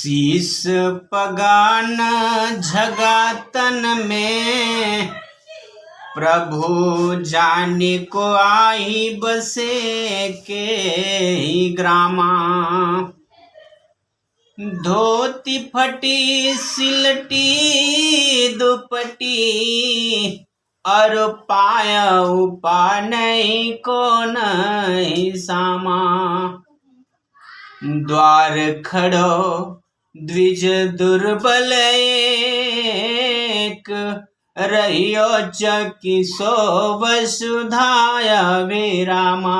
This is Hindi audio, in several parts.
शीस पगान झगातन में, प्रभु जाने को आई बसे के ही ग्रामा। धोती फटी सिलटी दुपटी, और पाया उपा नहीं को नहीं सामा। द्वार खड़ो द्विज दुर्बल एक, रहियो चकी सो वसुधाया विरामा।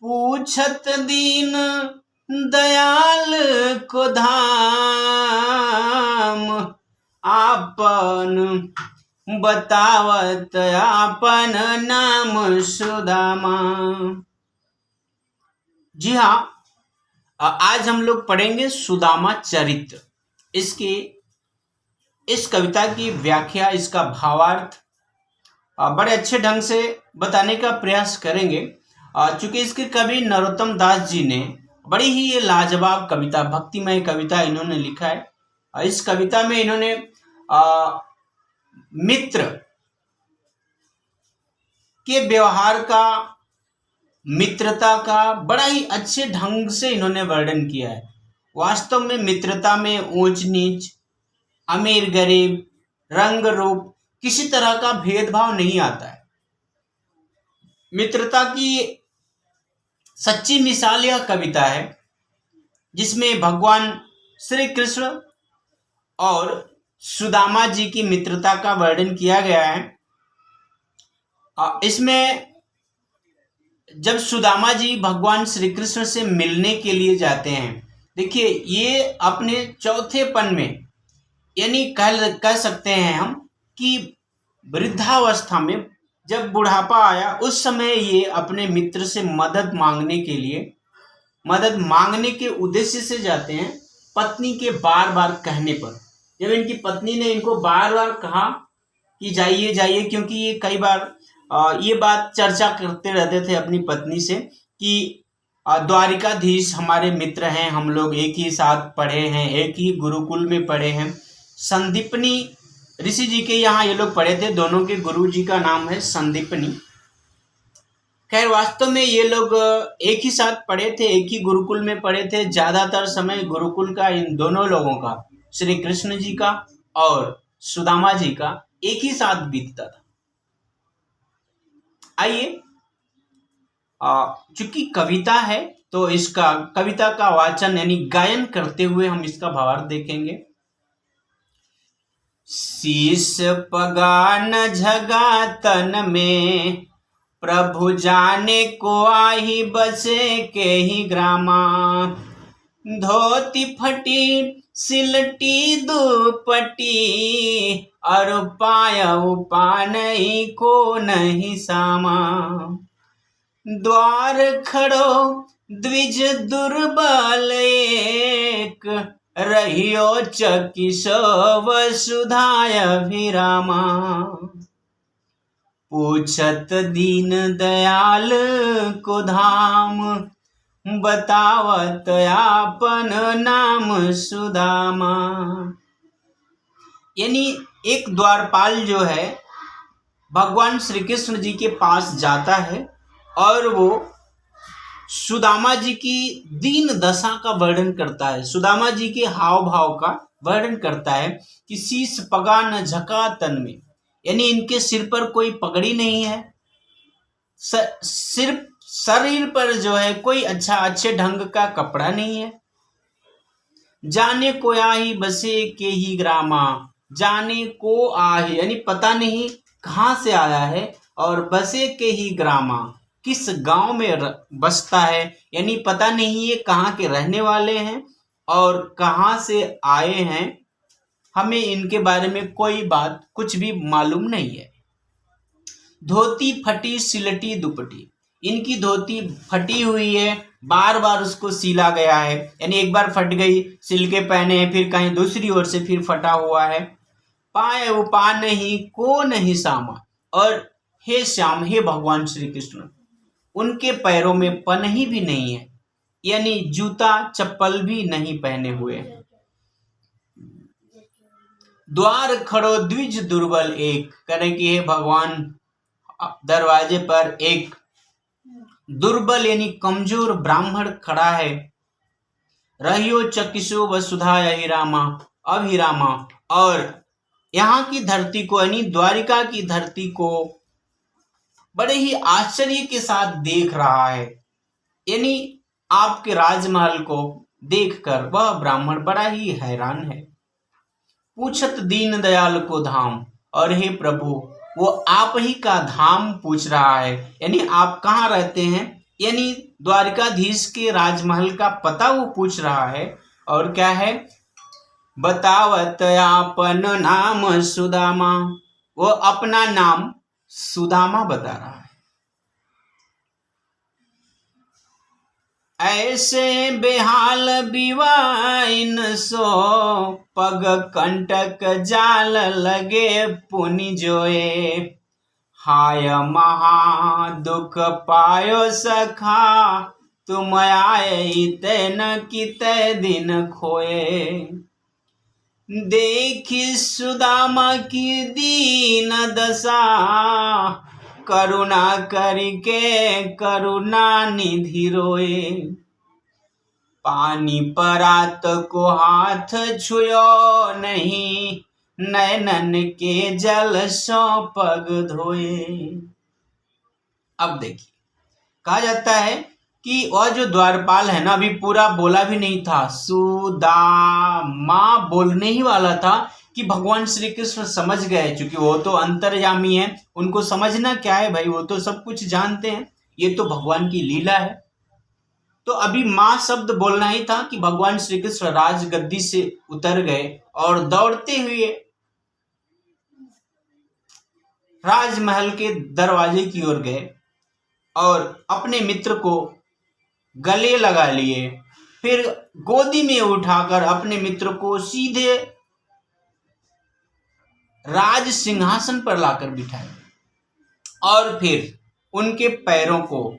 पूछत दीन दयाल को धाम, आपन बतावत आपन नाम सुदामा। जी हाँ, आज हम लोग पढ़ेंगे सुदामा चरित्र। इस कविता की व्याख्या, इसका भावार्थ बड़े अच्छे ढंग से बताने का प्रयास करेंगे। चूंकि इसके कवि नरोत्तम दास जी ने बड़ी ही ये लाजवाब कविता, भक्तिमय कविता इन्होंने लिखा है। इस कविता में इन्होंने मित्र के व्यवहार का, मित्रता का बड़ा ही अच्छे ढंग से इन्होंने वर्णन किया है। वास्तव में मित्रता में ऊंच नीच, अमीर गरीब, रंग रूप किसी तरह का भेदभाव नहीं आता है। मित्रता की सच्ची मिसाल यह कविता है, जिसमें भगवान श्री कृष्ण और सुदामा जी की मित्रता का वर्णन किया गया है। इसमें जब सुदामा जी भगवान श्री कृष्ण से मिलने के लिए जाते हैं, देखिए ये अपने चौथेपन में, यानी कह सकते हैं हम कि वृद्धावस्था में, जब बुढ़ापा आया उस समय ये अपने मित्र से मदद मांगने के उद्देश्य से जाते हैं। पत्नी के बार बार कहने पर, जब इनकी पत्नी ने इनको बार बार कहा कि जाइए जाइए, क्योंकि ये कई बार ये बात चर्चा करते रहते थे अपनी पत्नी से कि द्वारिकाधीश हमारे मित्र हैं, हम लोग एक ही साथ पढ़े हैं, एक ही गुरुकुल में पढ़े हैं। संदीपनी ऋषि जी के यहाँ ये लोग पढ़े थे, दोनों के गुरु जी का नाम है संदीपनी। खैर वास्तव में ये लोग एक ही साथ पढ़े थे, एक ही गुरुकुल में पढ़े थे। ज्यादातर समय गुरुकुल का इन दोनों लोगों का, श्री कृष्ण जी का और सुदामा जी का, एक ही साथ बीतता था। आइए, चूंकि कविता है तो इसका कविता का वाचन यानी गायन करते हुए हम इसका भावार्थ देखेंगे। शीस पगान झगातन में, प्रभु जाने को आही बसे के ही ग्रामा। धोती फटी सिलटी दुपटी, और पाया उपा नहीं को नहीं सामा। द्वार खड़ो द्विज दुर्बल एक, रहियो चकी सो वसुधाय विरामा। पूछत दीन दयाल को धाम, बतावत आपन नाम सुदामा। यानी एक द्वारपाल जो है भगवान श्री कृष्ण जी के पास जाता है और वो सुदामा जी की दीन दशा का वर्णन करता है, सुदामा जी के हाव भाव का वर्णन करता है कि शीस पगा न झका तन में, यानी इनके सिर पर कोई पगड़ी नहीं है, सिर्फ शरीर पर जो है कोई अच्छे ढंग का कपड़ा नहीं है। जाने को आही बसे के ही ग्रामा, जाने को आही यानी पता नहीं कहाँ से आया है, और बसे के ही ग्रामा किस गांव में बसता है, यानी पता नहीं ये कहाँ के रहने वाले हैं और कहाँ से आए हैं, हमें इनके बारे में कोई बात कुछ भी मालूम नहीं है। धोती फटी सिलटी दुपटी, इनकी धोती फटी हुई है, बार बार उसको सिला गया है, यानी एक बार फट गई, सिल के पहने हैं, फिर कहीं दूसरी ओर से फिर फटा हुआ है। पाए उपा नहीं को नहीं सामा, और हे श्याम, हे भगवान श्री कृष्ण, उनके पैरों में पनही भी नहीं है, यानी जूता चप्पल भी नहीं पहने हुए। द्वार खड़ो द्विज दुर्बल एक, करें कि हे भगवान दरवाजे पर एक दुर्बल यानी कमजोर ब्राह्मण खड़ा है। रहियो चकिसो वसुधा अहिरामा, अभिरामा, और यहाँ की धरती को यानी द्वारिका की धरती को बड़े ही आश्चर्य के साथ देख रहा है। यानी आपके राजमहल को देखकर वह ब्राह्मण बड़ा ही हैरान है। पूछत दीन दयाल को धाम, और हे प्रभु वो आप ही का धाम पूछ रहा है, यानी आप कहाँ रहते हैं, यानी द्वारिकाधीश के राजमहल का पता वो पूछ रहा है। और क्या है, बतावत आपन नाम सुदामा, वो अपना नाम सुदामा बता रहा है। ऐसे बेहाल बिवाइन सो, पग कंटक जाल लगे पुनि जोए, हाय महा दुख पायो सखा, तुम आए तैन कितै दिन खोए। देखी सुदामा की दीन दशा, करुणा करके करुणा निधि रोए। पानी परात को हाथ छुयो नहीं, नैनन के जल सो पग धोए। अब देखिए, कहा जाता है कि वह जो द्वारपाल है ना, अभी पूरा बोला भी नहीं था, सुदामा बोलने ही वाला था कि भगवान श्री कृष्ण समझ गए, क्योंकि वो तो अंतर्यामी है, उनको समझना क्या है भाई, वो तो सब कुछ जानते हैं, ये तो भगवान की लीला है। तो अभी मां शब्द बोलना ही था कि भगवान श्री कृष्ण राजगद्दी से उतर गए और दौड़ते हुए राजमहल के दरवाजे की ओर गए और अपने मित्र को गले लगा लिए, फिर गोदी में उठाकर अपने मित्र को सीधे राज सिंहासन पर लाकर बिठाया और फिर उनके पैरों को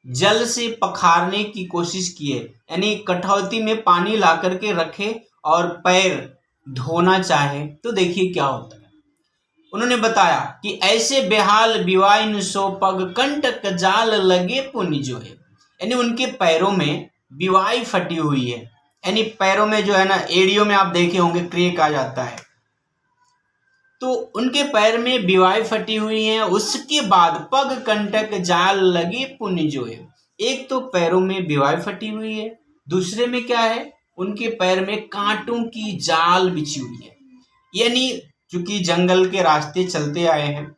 जल से पखारने की कोशिश किए, यानी कठौती में पानी ला करके रखे और पैर धोना चाहे तो देखिए क्या होता है। उन्होंने बताया कि ऐसे बेहाल बिवाइन सो पग कंटक जाल लगे पुनि जोए, यानी उनके पैरों में बिवाई फटी हुई है, यानी पैरों में जो है ना, एड़ियों में आप देखे होंगे क्रेक आ जाता है, तो उनके पैर में बिवाई फटी हुई है। उसके बाद पग कंटक जाल लगे पुनि जोए, एक तो पैरों में बिवाई फटी हुई है, दूसरे में क्या है, उनके पैर में कांटों की जाल बिछी हुई है, यानी चूंकि जंगल के रास्ते चलते आए हैं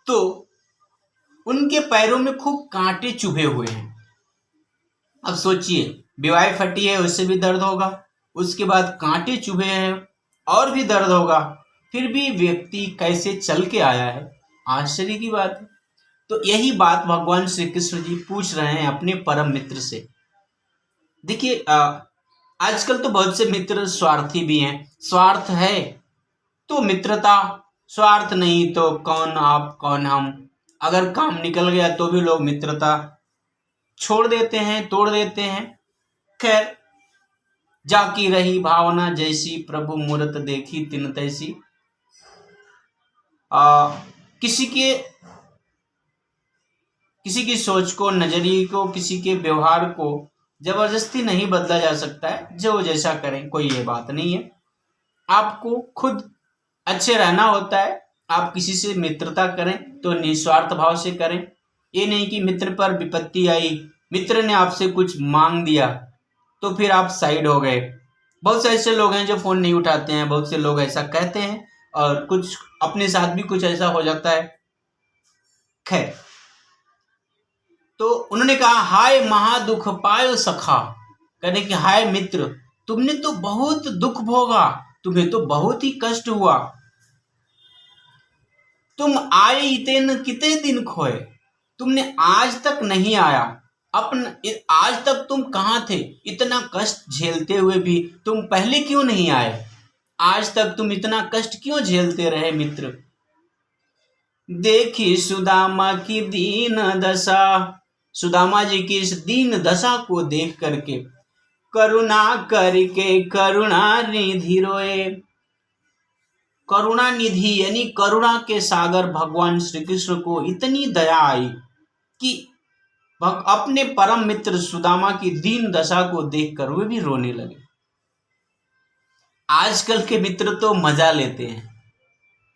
तो उनके पैरों में खूब कांटे चुभे हुए हैं। अब सोचिए, बिवाई फटी है उससे भी दर्द होगा, उसके बाद कांटे चुभे हैं और भी दर्द होगा, फिर भी व्यक्ति कैसे चल के आया है, आश्चर्य की बात है। तो यही बात भगवान श्री कृष्ण जी पूछ रहे हैं अपने परम मित्र से। देखिए, आजकल तो बहुत से मित्र स्वार्थी भी हैं, स्वार्थ है तो मित्रता, स्वार्थ नहीं तो कौन आप कौन हम, अगर काम निकल गया तो भी लोग मित्रता छोड़ देते हैं, तोड़ देते हैं। खैर, जाकी रही भावना जैसी, प्रभु मूरत देखी तिन तैसी। किसी की सोच को, नजरिए को, किसी के व्यवहार को जबरदस्ती नहीं बदला जा सकता है, जो जैसा करें कोई ये बात नहीं है। आपको खुद अच्छे रहना होता है, आप किसी से मित्रता करें तो निस्वार्थ भाव से करें, ये नहीं कि मित्र पर विपत्ति आई, मित्र ने आपसे कुछ मांग दिया तो फिर आप साइड हो गए। बहुत से ऐसे लोग हैं जो फोन नहीं उठाते हैं, बहुत से लोग ऐसा कहते हैं और कुछ अपने साथ भी कुछ ऐसा हो जाता है। खैर, तो उन्होंने कहा, हाय महादुख पायो सखा, कहने कि हाय मित्र, तुमने तो बहुत दुख भोगा, तुम्हें तो बहुत ही कष्ट हुआ, तुम आए इतने कितने दिन खोए, तुमने आज तक नहीं आया, आज तक तुम कहाँ थे, इतना कष्ट झेलते हुए भी तुम पहले क्यों नहीं आए, आज तक तुम इतना कष्ट क्यों झेलते रहे मित्र। देखी सुदामा की दीन दशा, सुदामा जी की इस दीन दशा को देख करके करुणा करके करुणा निधि रोए। करुणा निधि यानी करुणा के सागर भगवान श्री कृष्ण को इतनी दया आई कि अपने परम मित्र सुदामा की दीन दशा को देखकर वे भी रोने लगे। आजकल के मित्र तो मजा लेते हैं,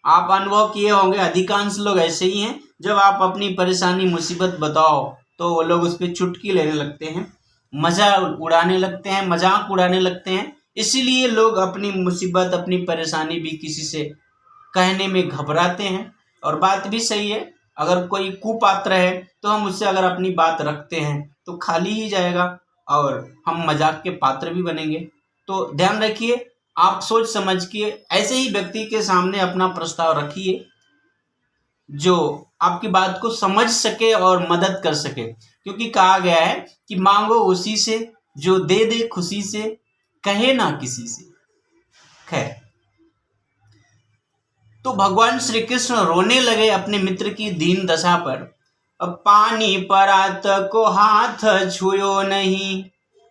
आप अनुभव किए होंगे, अधिकांश लोग ऐसे ही हैं। जब आप अपनी परेशानी मुसीबत बताओ तो वो लोग उस पर चुटकी लेने लगते हैं, मजा उड़ाने लगते हैं, मजाक उड़ाने लगते हैं। इसीलिए लोग अपनी मुसीबत अपनी परेशानी भी किसी से कहने में घबराते हैं। और बात भी सही है, अगर कोई कुपात्र है तो हम उससे अगर अपनी बात रखते हैं तो खाली ही जाएगा और हम मजाक के पात्र भी बनेंगे। तो ध्यान रखिए, आप सोच समझ के ऐसे ही व्यक्ति के सामने अपना प्रस्ताव रखिए जो आपकी बात को समझ सके और मदद कर सके, क्योंकि कहा गया है कि मांगो उसी से जो दे दे खुशी से, कहे ना किसी से। खैर, तो भगवान श्री कृष्ण रोने लगे अपने मित्र की दीन दशा पर। अब पानी परात को हाथ छुयो नहीं,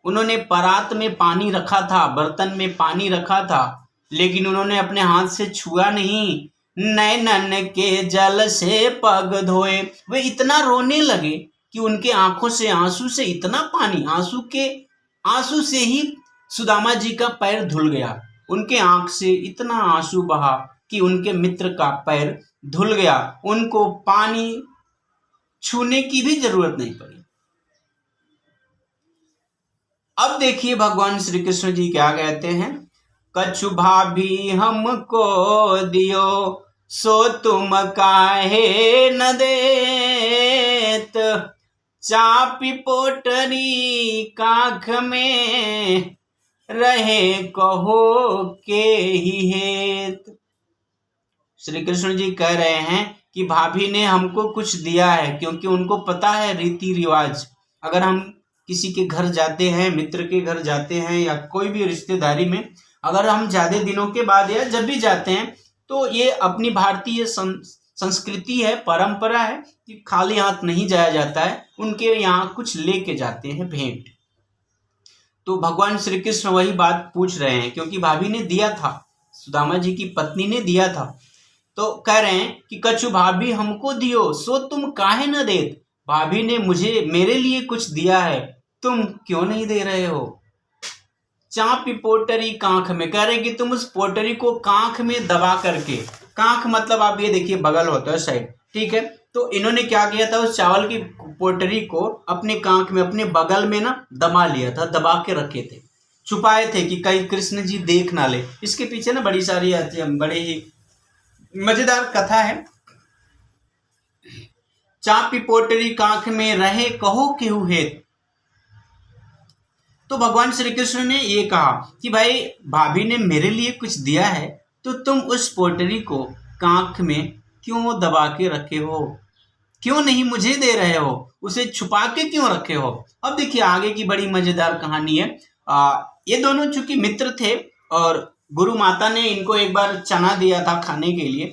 उन्होंने परात में पानी रखा था, बर्तन में पानी रखा था, लेकिन उन्होंने अपने हाथ से छुआ नहीं। नैनन के जल से पग धोए, वे इतना रोने लगे कि उनके आंखों से आंसू से इतना पानी, आंसू से ही सुदामा जी का पैर धुल गया। उनके आंख से इतना आंसू बहा कि उनके मित्र का पैर धुल गया, उनको पानी छूने की भी जरूरत नहीं पड़ी। अब देखिए भगवान श्री कृष्ण जी क्या कहते हैं, कछु भाभी हमको दियो सो तुम काहे न देत, चापी पोटरी काख में रहे कहो के ही हेत। श्री कृष्ण जी कह रहे हैं कि भाभी ने हमको कुछ दिया है, क्योंकि उनको पता है रीति रिवाज। अगर हम किसी के घर जाते हैं, मित्र के घर जाते हैं या कोई भी रिश्तेदारी में अगर हम ज्यादा दिनों के बाद या जब भी जाते हैं तो ये अपनी भारतीय संस्कृति है, परंपरा है कि खाली हाथ नहीं जाया जाता है, उनके यहाँ कुछ लेके जाते हैं भेंट। तो भगवान श्री कृष्ण वही बात पूछ रहे हैं, क्योंकि भाभी ने दिया था, सुदामा जी की पत्नी ने दिया था। तो कह रहे हैं कि कछु भाभी हमको दियो सो तुम काहे न देत, भाभी ने मेरे लिए कुछ दिया है, तुम क्यों नहीं दे रहे हो। चापी पोटरी कांख में, कह रहे कि तुम उस पोटरी को कांख में दबा करके, कांख मतलब आप ये देखिए बगल होता है साइड, ठीक है। तो इन्होंने क्या किया था, उस चावल की पोटरी को अपने कांख में, अपने बगल में ना दबा लिया था, दबा के रखे थे, छुपाए थे कि कहीं कृष्ण जी देख ना ले। इसके पीछे ना बड़ी सारी बड़े ही मजेदार कथा है। चापी पोटरी कांख में रहे कहो केहू हेत। तो भगवान श्री कृष्ण ने ये कहा कि भाई भाभी ने मेरे लिए कुछ दिया है, तो तुम उस पोटरी को कांख में क्यों दबा के रखे हो, क्यों नहीं मुझे दे रहे हो, उसे छुपा के क्यों रखे हो। अब देखिए आगे की बड़ी मजेदार कहानी है। ये दोनों चूंकि मित्र थे और गुरु माता ने इनको एक बार चना दिया था खाने के लिए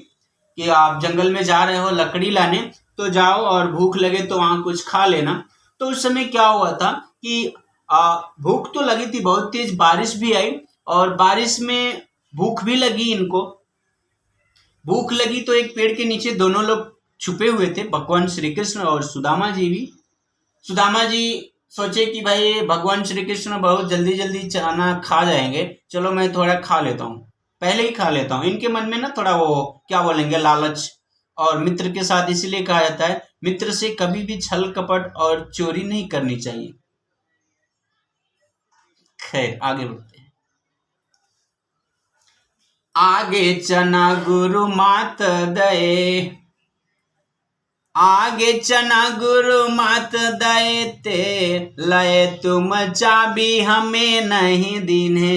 कि आप जंगल में जा रहे हो लकड़ी लाने, तो जाओ और भूख लगे तो वहां कुछ खा लेना। तो उस समय क्या हुआ था कि भूख तो लगी थी, बहुत तेज बारिश भी आई और बारिश में भूख भी लगी इनको। भूख लगी तो एक पेड़ के नीचे दोनों लोग छुपे हुए थे, भगवान श्री कृष्ण और सुदामा जी भी। सुदामा जी सोचे कि भाई भगवान श्री कृष्ण बहुत जल्दी जल्दी चना खा जाएंगे, चलो मैं थोड़ा खा लेता हूँ, पहले ही खा लेता हूँ। इनके मन में ना थोड़ा वो क्या बोलेंगे, लालच। और मित्र के साथ इसलिए कहा जाता है मित्र से कभी भी छल कपट और चोरी नहीं करनी चाहिए। खैर आगे बढ़ते हैं। आगे चना गुरु मात दए, आगे चना गुरु मात दए ते लय तुम चाबी हमें नहीं दीने।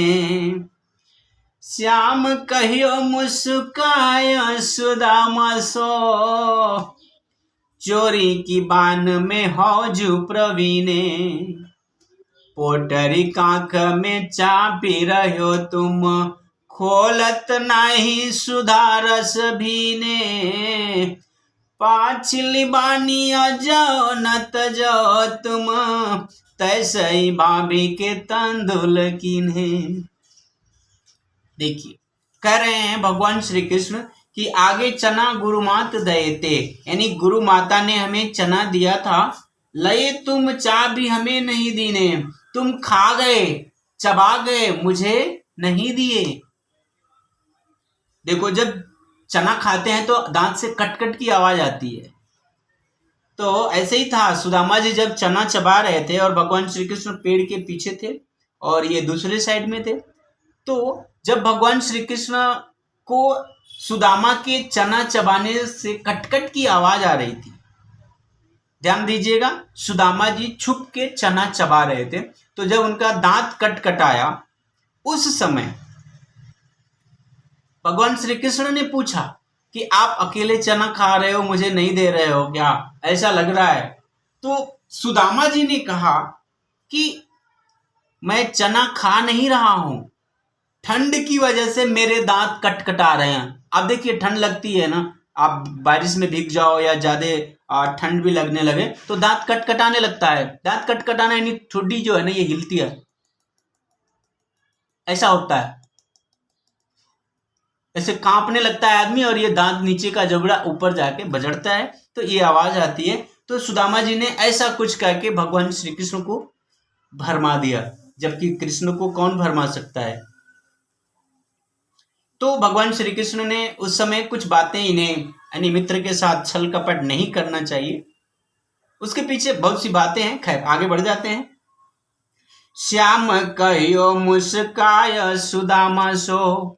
श्याम कहियो मुस्काय सुदामा सो, चोरी की बान में हौजू प्रवीणे। पोटरी कांख में चापी रहो तुम, खोलत नहीं सुधारस भीने। पाछली बानिया जाओ न तजो तुम, तैसई भाभी के तंदुल कीन्हे। देखिए कह रहे हैं भगवान श्री कृष्ण कि आगे चना गुरु मात दयते, यानी गुरु माता ने हमें चना दिया था, लये तुम चा भी हमें नहीं दीने, तुम खा गए चबा गए मुझे नहीं दिए। देखो जब चना खाते हैं तो दांत से कट कट की आवाज आती है, तो ऐसे ही था सुदामा जी जब चना चबा रहे थे और भगवान श्री कृष्ण पेड़ के पीछे थे और ये दूसरे साइड में थे, तो जब भगवान श्री कृष्ण को सुदामा के चना चबाने से कटकट की आवाज आ रही थी, ध्यान दीजिएगा, सुदामा जी छुप के चना चबा रहे थे, तो जब उनका दांत कटकटाया उस समय भगवान श्री कृष्ण ने पूछा कि आप अकेले चना खा रहे हो, मुझे नहीं दे रहे हो क्या, ऐसा लग रहा है। तो सुदामा जी ने कहा कि मैं चना खा नहीं रहा हूं, ठंड की वजह से मेरे दांत कटकटा रहे हैं। अब देखिए ठंड लगती है ना, आप बारिश में भीग जाओ या ज्यादा ठंड भी लगने लगे तो दांत कटकटाने लगता है। दांत कटकटाना यानी ठुड्डी जो है ना ये हिलती है, ऐसा होता है, ऐसे कांपने लगता है आदमी और ये दांत नीचे का जबड़ा ऊपर जाके बजड़ता है, तो ये आवाज आती है। तो सुदामा जी ने ऐसा कुछ करके भगवान श्री कृष्ण को भरमा दिया, जबकि कृष्ण को कौन भरमा सकता है। तो भगवान श्री कृष्ण ने उस समय कुछ बातें इन्हें यानी मित्र के साथ छल कपट नहीं करना चाहिए, उसके पीछे बहुत सी बातें हैं। खैर आगे बढ़ जाते हैं। श्याम कहियो मुस्काय सुदामा सो,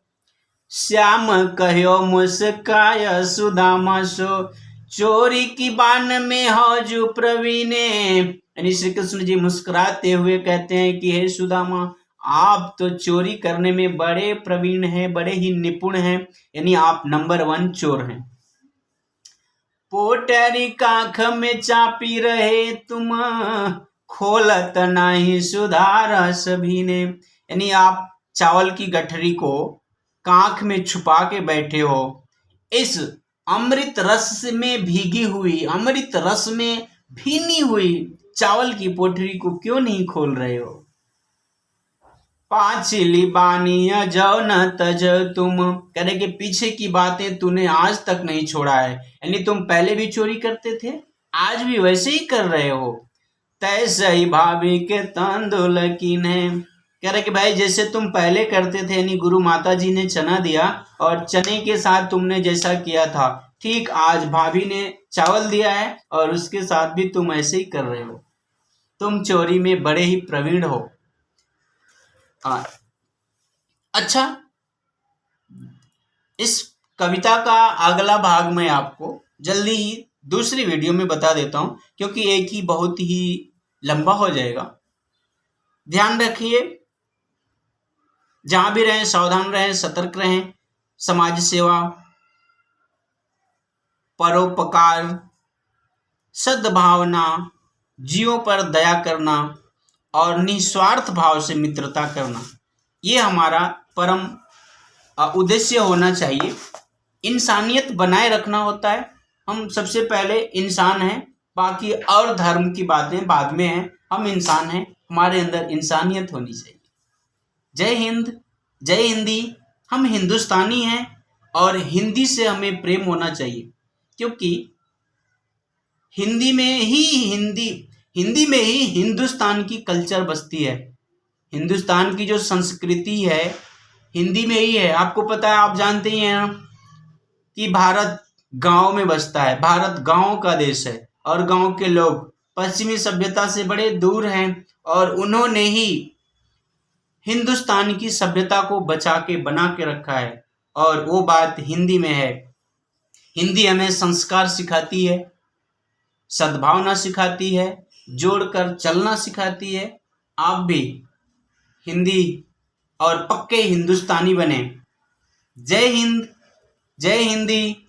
श्याम कहियो मुस्काय सुदामा सो, चोरी की बान में हो जो प्रवीणे। यानी श्री कृष्ण जी मुस्कुराते हुए कहते हैं कि हे सुदामा, आप तो चोरी करने में बड़े प्रवीण हैं, बड़े ही निपुण हैं, यानी आप नंबर 1 चोर हैं। पोटरी काख में चापी रहे तुम, खोलत नहीं सुधार सभी ने। यानी आप चावल की गठरी को कांख में छुपा के बैठे हो, इस अमृत रस में भीगी हुई, अमृत रस में भीनी हुई चावल की पोटरी को क्यों नहीं खोल रहे हो। पाछली बानिया जाओ न तज तुम, कहने के पीछे की बातें तूने आज तक नहीं छोड़ा है, यानी तुम पहले भी चोरी करते थे, आज भी वैसे ही कर रहे हो। तैसे ही भाभी के तंदुल कीन्हे, कह रहे कि भाई जैसे तुम पहले करते थे, यानी गुरु माता जी ने चना दिया और चने के साथ तुमने जैसा किया था, ठीक आज भाभी ने चावल दिया है और उसके साथ भी तुम ऐसे ही कर रहे हो। तुम चोरी में बड़े ही प्रवीण हो। अच्छा, इस कविता का अगला भाग मैं आपको जल्दी ही दूसरी वीडियो में बता देता हूं, क्योंकि एक ही बहुत ही लंबा हो जाएगा। ध्यान रखिए, जहां भी रहें सावधान रहें, सतर्क रहें। समाज सेवा, परोपकार, सद्भावना, जीवों पर दया करना और निस्वार्थ भाव से मित्रता करना, ये हमारा परम उद्देश्य होना चाहिए। इंसानियत बनाए रखना होता है। हम सबसे पहले इंसान हैं, बाकी और धर्म की बातें बाद में हैं। हम इंसान हैं, हमारे अंदर इंसानियत होनी चाहिए। जय हिंद, जय हिंदी। हम हिंदुस्तानी हैं और हिंदी से हमें प्रेम होना चाहिए, क्योंकि हिंदी में ही हिंदुस्तान की कल्चर बसती है। हिंदुस्तान की जो संस्कृति है हिंदी में ही है। आपको पता है, आप जानते ही हैं कि भारत गांव में बसता है, भारत गांव का देश है और गांव के लोग पश्चिमी सभ्यता से बड़े दूर हैं और उन्होंने ही हिंदुस्तान की सभ्यता को बचा के बना के रखा है, और वो बात हिंदी में है। हिंदी हमें संस्कार सिखाती है, सद्भावना सिखाती है, जोड़कर चलना सिखाती है। आप भी हिंदी और पक्के हिंदुस्तानी बने। जय हिंद, जय हिंदी।